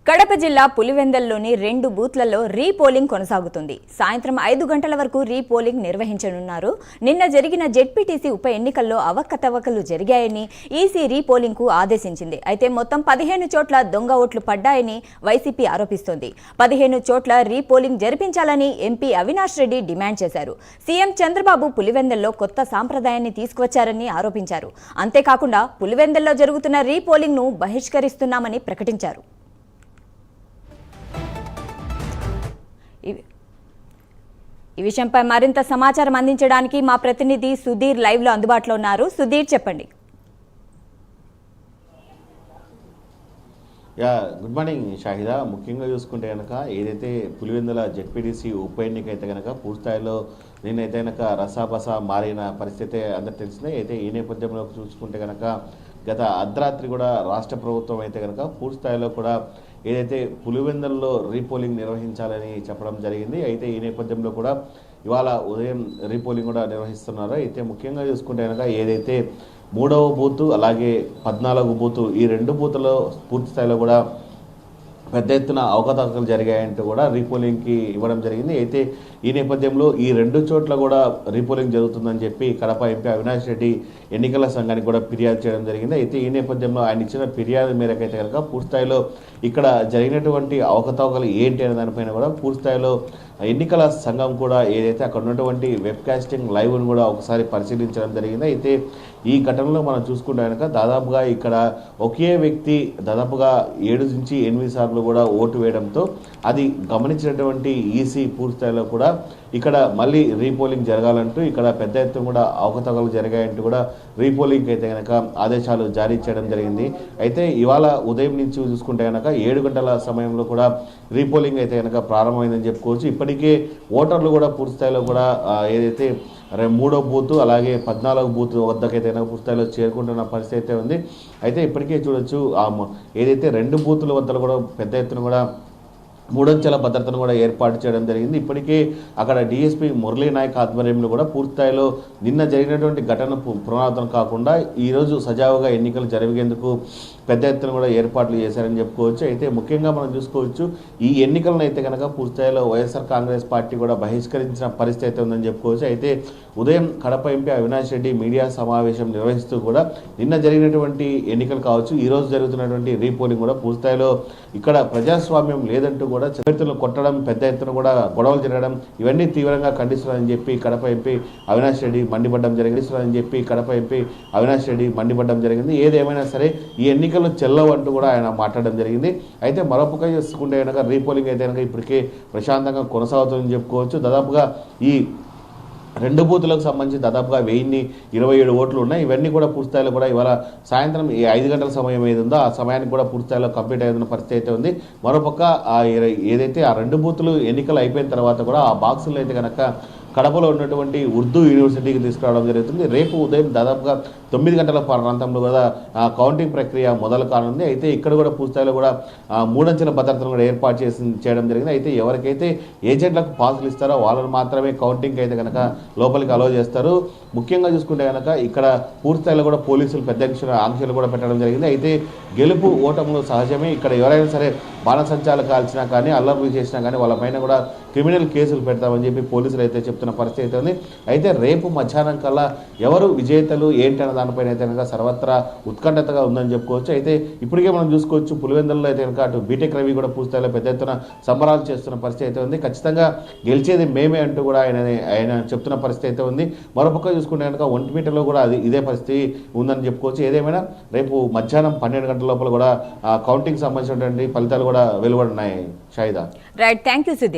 కడప జిల్లా పులివెందల్లోని 2 బూత్లలో రీపోలింగ్ కొనసాగుతుంది. సాయంత్రం 5 గంటల వరకు రీపోలింగ్ నిర్వహించనున్నారు. నిన్న జరిగిన జెడ్పీటీసీ ఉప ఎన్నికల్లో అవకతవకలు జరిగాయని ఈసీ రీపోలింగ్కు ఆదేశించింది. అయితే మొత్తం 15 చోట్ల దొంగ ఓట్లు పడ్డాయని వైసీపీ ఆరోపిస్తోంది. 15 చోట్ల రీపోలింగ్ జరిపించాలని ఎంపీ అవినాష్ రెడ్డి డిమాండ్ చేశారు. సీఎం చంద్రబాబు పులివెందల్లో కొత్త సాంప్రదాయాన్ని తీసుకువచ్చారని ఆరోపించారు. అంతేకాకుండా పులివెందల్లో జరుగుతున్న రీపోలింగ్ను బహిష్కరిస్తున్నామని ప్రకటించారు. ఈ విషయంపై మరింత సమాచారం అందించడానికి మా ప్రతినిధి సుధీర్ లైవ్ లో అందుబాటులో ఉన్నారు. సుధీర్, చెప్పండి. Good morning Shahida. ముఖ్యంగా చూసుకుంటే కనుక ఏదైతే పులివెందుల జెడ్పీటీసీ ఉప ఎన్నిక అయితే కనుక పూర్తిస్థాయిలో నేనైతే కనుక రసాబసా మారిన పరిస్థితి అందరూ తెలిసిందే. అయితే ఈ నేపథ్యంలో చూసుకుంటే కనుక గత అర్ధరాత్రి కూడా రాష్ట్ర ప్రభుత్వం అయితే కనుక పూర్తిస్థాయిలో కూడా ఏదైతే పులివెందుల్లో రీపోలింగ్ నిర్వహించాలని చెప్పడం జరిగింది. అయితే ఈ నేపథ్యంలో కూడా ఇవాళ ఉదయం రీపోలింగ్ కూడా నిర్వహిస్తున్నారు. అయితే ముఖ్యంగా చూసుకుంటే కనుక ఏదైతే 3వ బూత్ అలాగే 14వ బూత్ ఈ 2 బూత్లో పూర్తి స్థాయిలో కూడా పెద్ద ఎత్తున అవకతవకలు జరిగాయంటూ కూడా రీపోలింగ్కి ఇవ్వడం జరిగింది. అయితే ఈ నేపథ్యంలో ఈ 2 చోట్ల కూడా రీపోలింగ్ జరుగుతుందని చెప్పి కడప ఎంపీ అవినాష్ రెడ్డి ఎన్నికల సంఘానికి కూడా ఫిర్యాదు చేయడం జరిగింది. అయితే ఈ నేపథ్యంలో ఆయన ఇచ్చిన ఫిర్యాదు మేరకు అయితే కనుక పూర్తిస్థాయిలో ఇక్కడ జరిగినటువంటి అవకతవకలు ఏంటి అనే దానిపైన కూడా పూర్తిస్థాయిలో ఎన్నికల సంఘం కూడా ఏదైతే అక్కడ ఉన్నటువంటి వెబ్కాస్టింగ్ లైవ్ను కూడా ఒకసారి పరిశీలించడం జరిగింది. అయితే ఈ ఘటనలో మనం చూసుకుంటే కనుక దాదాపుగా ఇక్కడ ఒకే వ్యక్తి దాదాపుగా 7 నుంచి 8 సార్లు కూడా ఓటు వేయడంతో అది గమనించినటువంటి ఈసీ పూర్తిస్థాయిలో కూడా ఇక్కడ మళ్ళీ రీపోలింగ్ జరగాలంటూ ఇక్కడ పెద్ద ఎత్తున కూడా అవకతవకలు జరిగాయంటూ కూడా రీపోలింగ్ అయితే కనుక ఆదేశాలు జారీ చేయడం జరిగింది. అయితే ఇవాళ ఉదయం నుంచి చూసుకుంటే కనుక 7 గంటల సమయంలో కూడా రీపోలింగ్ అయితే కనుక ప్రారంభమైందని చెప్పుకోవచ్చు. ఇప్పటికే ఓటర్లు కూడా పూర్తిస్థాయిలో కూడా ఏదైతే 3వ బూత్ అలాగే 14వ బూత్ వద్దకైతే పూర్తిస్థాయిలో చేరుకుంటున్న పరిస్థితి అయితే ఉంది. అయితే ఇప్పటికే చూడొచ్చు ఏదైతే 2 బూతుల వద్ద కూడా పెద్ద ఎత్తున కూడా 3 అంచెల భద్రతను కూడా ఏర్పాటు చేయడం జరిగింది. ఇప్పటికే అక్కడ డిఎస్పీ మురళీ నాయక్ ఆధ్వర్యంలో కూడా పూర్తిస్థాయిలో నిన్న జరిగినటువంటి ఘటన పునరావృతం కాకుండా ఈరోజు సజావుగా ఎన్నికలు జరిగేందుకు పెద్ద ఎత్తున కూడా ఏర్పాట్లు చేశారని చెప్పుకోవచ్చు. అయితే ముఖ్యంగా మనం చూసుకోవచ్చు ఈ ఎన్నికలను అయితే కనుక పూర్తిస్థాయిలో వైఎస్ఆర్ కాంగ్రెస్ పార్టీ కూడా బహిష్కరించిన పరిస్థితి అయితే ఉందని చెప్పుకోవచ్చు. అయితే ఉదయం కడప ఎంపీ అవినాష్ రెడ్డి మీడియా సమావేశం నిర్వహిస్తూ కూడా నిన్న జరిగినటువంటి ఎన్నికలు కావచ్చు, ఈరోజు జరుగుతున్నటువంటి రీపోలింగ్ కూడా పూర్తిస్థాయిలో ఇక్కడ ప్రజాస్వామ్యం లేదంటూ కూడా చరిత్రలు కొట్టడం, పెద్ద ఎత్తున కూడా గొడవలు జరగడం ఇవన్నీ తీవ్రంగా ఖండిస్తున్నారని చెప్పి కడప ఎంపీ అవినాష్ రెడ్డి మండిపడ్డం జరిగింది. ఏదేమైనా సరే ఈ ఎన్నికలు చెల్లవు అంటూ కూడా ఆయన మాట్లాడడం జరిగింది. అయితే మరోపక్క చూసుకుంటే కనుక రీపోలింగ్ అయితే కనుక ఇప్పటికే ప్రశాంతంగా కొనసాగుతుందని చెప్పుకోవచ్చు. దాదాపుగా ఈ 2 బూతులకు సంబంధించి దాదాపుగా 1027 ఓట్లు ఉన్నాయి. ఇవన్నీ కూడా పూర్తిస్థాయిలో కూడా ఇవాళ సాయంత్రం 5 గంటల సమయం ఏది ఉందో ఆ సమయానికి కూడా పూర్తిస్థాయిలో కంప్లీట్ అవుతున్న పరిస్థితి అయితే ఉంది. మరోపక్క ఏదైతే ఆ 2 బూతులు ఎన్నికలు అయిపోయిన తర్వాత కూడా ఆ బాక్సులు అయితే కనుక కడపలో ఉన్నటువంటి ఉర్దూ యూనివర్సిటీకి తీసుకురావడం జరుగుతుంది. రేపు ఉదయం దాదాపుగా 9 గంటల ప్రాంతంలో కూడా కౌంటింగ్ ప్రక్రియ మొదలు కానుంది. అయితే ఇక్కడ కూడా పూర్తిస్థాయిలో కూడా 3 అంచెల భద్రతను కూడా ఏర్పాటు చేయడం జరిగింది. అయితే ఎవరికైతే ఏజెంట్లకు పాసులు ఇస్తారో వాళ్ళని మాత్రమే కౌంటింగ్ అయితే కనుక లోపలికి అలో చేస్తారు. ముఖ్యంగా చూసుకుంటే కనుక ఇక్కడ పూర్తిస్థాయిలో కూడా పోలీసులు పెద్ద ఆంక్షలు కూడా పెట్టడం జరిగింది. అయితే గెలుపు ఓటములు సహజమే. ఇక్కడ ఎవరైనా సరే బాణసంచాలు కాల్చినా కానీ అల్లర్లు చేసినా కానీ వాళ్ళపైన కూడా క్రిమినల్ కేసులు పెడతామని చెప్పి పోలీసులు అయితే చెప్తున్న పరిస్థితి అయితే ఉంది. అయితే రేపు మధ్యాహ్నం కల్లా ఎవరు విజేతలు ఏంటి అన్న దానిపైన అయితే కనుక సర్వత్రా ఉత్కంఠతగా ఉందని చెప్పుకోవచ్చు. అయితే ఇప్పటికే మనం చూసుకోవచ్చు పులివెందులలో అయితే కనుక అటు బీటెక్ రవి కూడా పూర్తిస్థాయిలో పెద్ద ఎత్తున సంబరాలు చేస్తున్న పరిస్థితి అయితే ఉంది. ఖచ్చితంగా గెలిచేది మేమే అంటూ కూడా ఆయన చెప్తున్న పరిస్థితి అయితే ఉంది. మరోపక్క చూసుకుంటే కనుక ఒంటిమిట్టలో కూడా ఇదే పరిస్థితి ఉందని చెప్పుకోవచ్చు. ఏదేమైనా రేపు మధ్యాహ్నం 12 గంటల లోపల కూడా కౌంటింగ్ సంబంధించినటువంటి ఫలితాలు కూడా వెలువడున్నాయి. Shaida. Right, thank you Sudheer.